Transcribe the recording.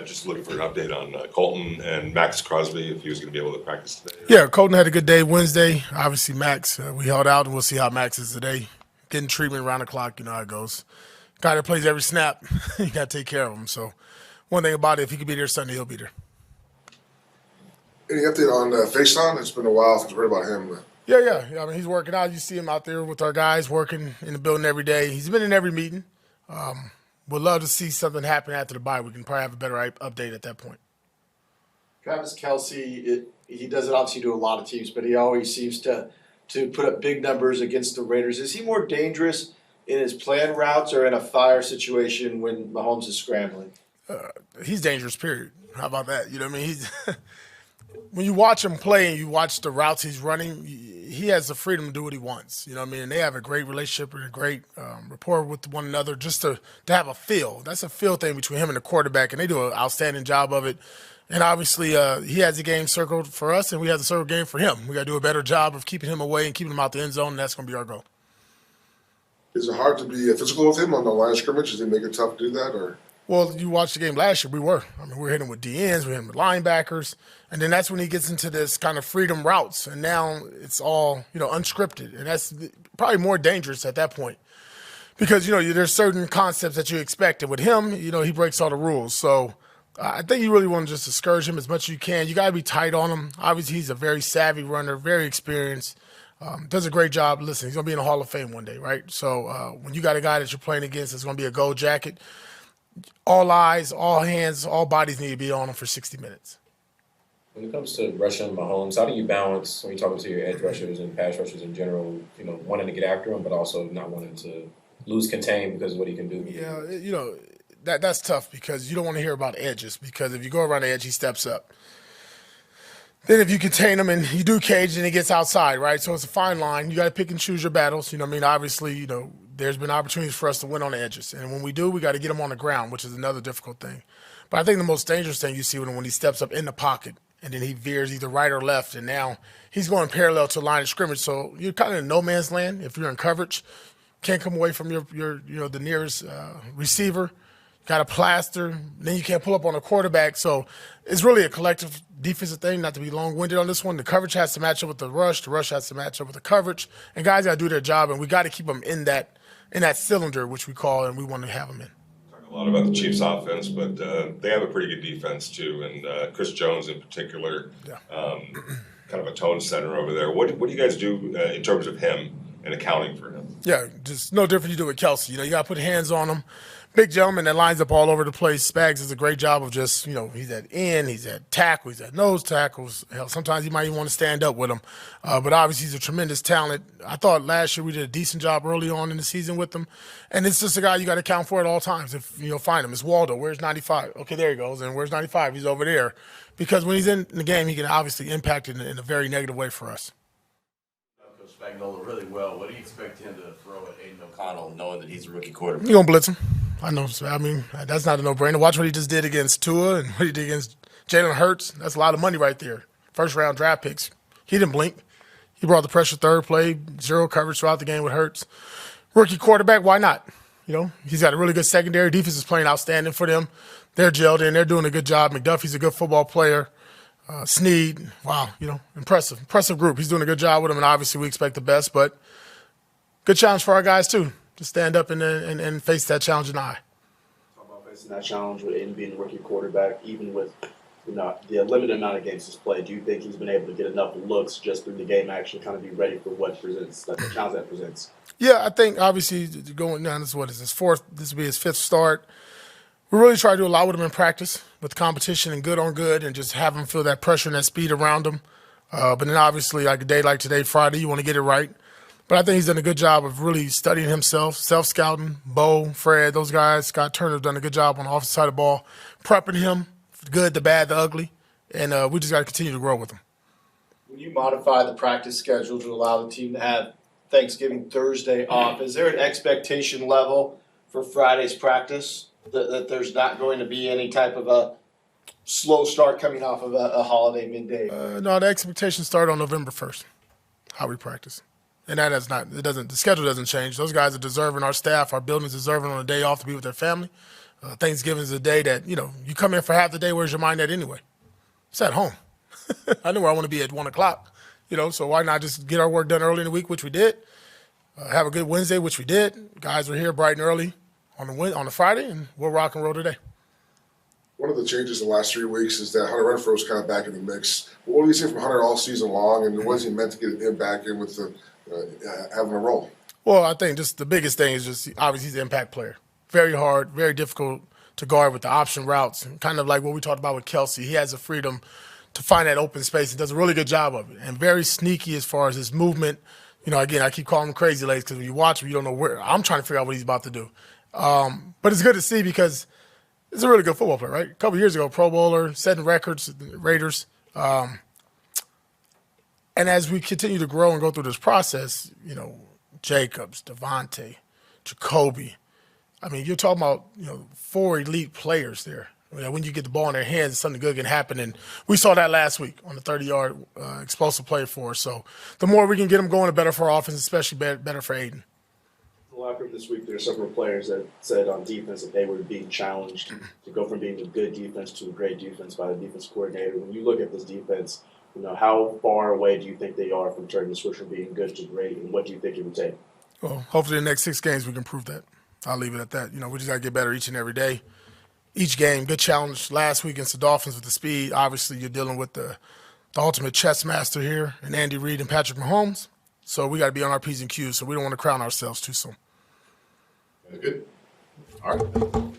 Just looking for an update on Colton and Max Crosby, if he was going to be able to practice today. Yeah, Colton had a good day Wednesday. Obviously, Max, we held out, and we'll see how Max is today. Getting treatment around the clock, you know how it goes. Guy that plays every snap, you got to take care of him. So one thing about it, if he could be there Sunday, he'll be there. Any update on Faceon? It's been a while since we heard about him. Yeah. I mean, he's working out. You see him out there with our guys working in the building every day. He's been in every meeting. Would love to see something happen after the bye. We can probably have a better update at that point. Travis Kelce, he does it obviously to a lot of teams, but he always seems to put up big numbers against the Raiders. Is he more dangerous in his planned routes or in a fire situation when Mahomes is scrambling? He's dangerous, period. How about that? You know what I mean? He's when you watch him play and you watch the routes he's running, he has the freedom to do what he wants. You know what I mean? And they have a great relationship and a great rapport with one another just to have a feel. That's a feel thing between him and the quarterback, and they do an outstanding job of it. And obviously he has the game circled for us, and we have the circle game for him. We got to do a better job of keeping him away and keeping him out the end zone, and that's going to be our goal. Is it hard to be physical with him on the line of scrimmage? Does it make it tough to do that? Or Well, you watched the game last year. We were hitting with DNs, we were hitting with linebackers, and then that's when he gets into this kind of freedom routes, and now it's all unscripted, and that's probably more dangerous at that point because there's certain concepts that you expect, and with him, he breaks all the rules. So I think you really want to just discourage him as much as you can. You got to be tight on him. Obviously, he's a very savvy runner, very experienced. Does a great job. Listen, he's going to be in the Hall of Fame one day, right? So when you got a guy that you're playing against that's going to be a gold jacket, all eyes, all hands, all bodies need to be on him for 60 minutes. When it comes to rushing Mahomes, how do you balance when you're talking to your edge rushers and pass rushers in general, wanting to get after him but also not wanting to lose contain because of what he can do? Yeah, that's tough because you don't want to hear about edges because if you go around the edge, he steps up. Then if you contain him and you do cage and he gets outside, right? So it's a fine line. You got to pick and choose your battles. Obviously, there's been opportunities for us to win on the edges. And when we do, we got to get him on the ground, which is another difficult thing. But I think the most dangerous thing you see when he steps up in the pocket and then he veers either right or left, and now he's going parallel to the line of scrimmage. So you're kind of in no man's land if you're in coverage. Can't come away from your the nearest receiver. Got a plaster, then you can't pull up on a quarterback. So it's really a collective defensive thing, not to be long-winded on this one. The coverage has to match up with the rush has to match up with the coverage, and guys got to do their job, and we got to keep them in that cylinder, which we call, and we want to have them in. Talk a lot about the Chiefs' offense, but they have a pretty good defense too, and Chris Jones in particular, kind of a tone setter over there. What do you guys do in terms of him and accounting for him? Yeah, just no different you do with Kelce. You got to put hands on him. Big gentleman that lines up all over the place. Spags does a great job of just, he's at end, he's at tackle, he's at nose tackles. Hell, sometimes you might even want to stand up with him. But obviously he's a tremendous talent. I thought last year we did a decent job early on in the season with him. And it's just a guy you got to count for at all times. If find him. It's Waldo. Where's 95? Okay, there he goes. And where's 95? He's over there. Because when he's in the game, he can obviously impact it in a very negative way for us. Spagnuolo really well. What do you expect him to throw at Aiden O'Connell, knowing that he's a rookie quarterback? You're going to blitz him. I know. I mean, that's not a no-brainer. Watch what he just did against Tua and what he did against Jalen Hurts. That's a lot of money right there. First-round draft picks. He didn't blink. He brought the pressure third play, zero coverage throughout the game with Hurts. Rookie quarterback, why not? He's got a really good secondary. Defense is playing outstanding for them. They're gelled in. They're doing a good job. McDuffie's a good football player. Snead, wow, impressive group. He's doing a good job with them, and obviously we expect the best, but good challenge for our guys too, to stand up and face that challenge in the eye. Talk about facing that challenge with Aiden being a rookie quarterback, even with the limited amount of games he's played. Do you think he's been able to get enough looks just through the game, actually kind of be ready for what presents, the challenge that presents? Yeah, I think obviously going down, this will be his fifth start. We really try to do a lot with him in practice with competition and good on good and just have him feel that pressure and that speed around him. But then obviously like a day like today, Friday, you want to get it right. But I think he's done a good job of really studying himself, self-scouting. Bo, Fred, those guys, Scott Turner have done a good job on the offensive side of the ball, prepping him for the good, the bad, the ugly. And we just got to continue to grow with him. When you modify the practice schedule to allow the team to have Thanksgiving Thursday off, is there an expectation level for Friday's practice? That there's not going to be any type of a slow start coming off of a holiday midday? No, the expectations start on November 1st, how we practice. And the schedule doesn't change. Those guys are deserving, our staff, our building's deserving on a day off to be with their family. Thanksgiving is a day that, you come in for half the day, where's your mind at anyway? It's at home. I know where I want to be at 1 o'clock, so why not just get our work done early in the week, which we did. Have a good Wednesday, which we did. Guys were here bright and early on the Friday, and we'll rock and roll today. One of the changes in the last 3 weeks is that Hunter Renfrow is kind of back in the mix. What do you see from Hunter all season long, and what is he meant to get him back in with the having a role? Well, I think just the biggest thing is just obviously he's an impact player. Very hard, very difficult to guard with the option routes, and kind of like what we talked about with Kelce. He has the freedom to find that open space and does a really good job of it, and very sneaky as far as his movement. Again, I keep calling him crazy legs because when you watch him, you don't know where. I'm trying to figure out what he's about to do. But it's good to see because he's a really good football player, right? A couple years ago, Pro Bowler, setting records, Raiders. And as we continue to grow and go through this process, Jacobs, Devontae, Jacoby. I mean, you're talking about, 4 elite players there. When you get the ball in their hands, something good can happen. And we saw that last week on the 30-yard explosive play for us. So the more we can get them going, the better for our offense, especially better for Aiden. The locker room this week, there are several players that said on defense that they were being challenged to go from being a good defense to a great defense by the defense coordinator. When you look at this defense, how far away do you think they are from turning the switch from being good to great, and what do you think it would take? Well, hopefully the next 6 games we can prove that. I'll leave it at that. We just got to get better each and every day. Each game, good challenge last week against the Dolphins with the speed. Obviously, you're dealing with the ultimate chess master here, and Andy Reid and Patrick Mahomes. So we got to be on our P's and Q's, so we don't want to crown ourselves too soon. Good. All right.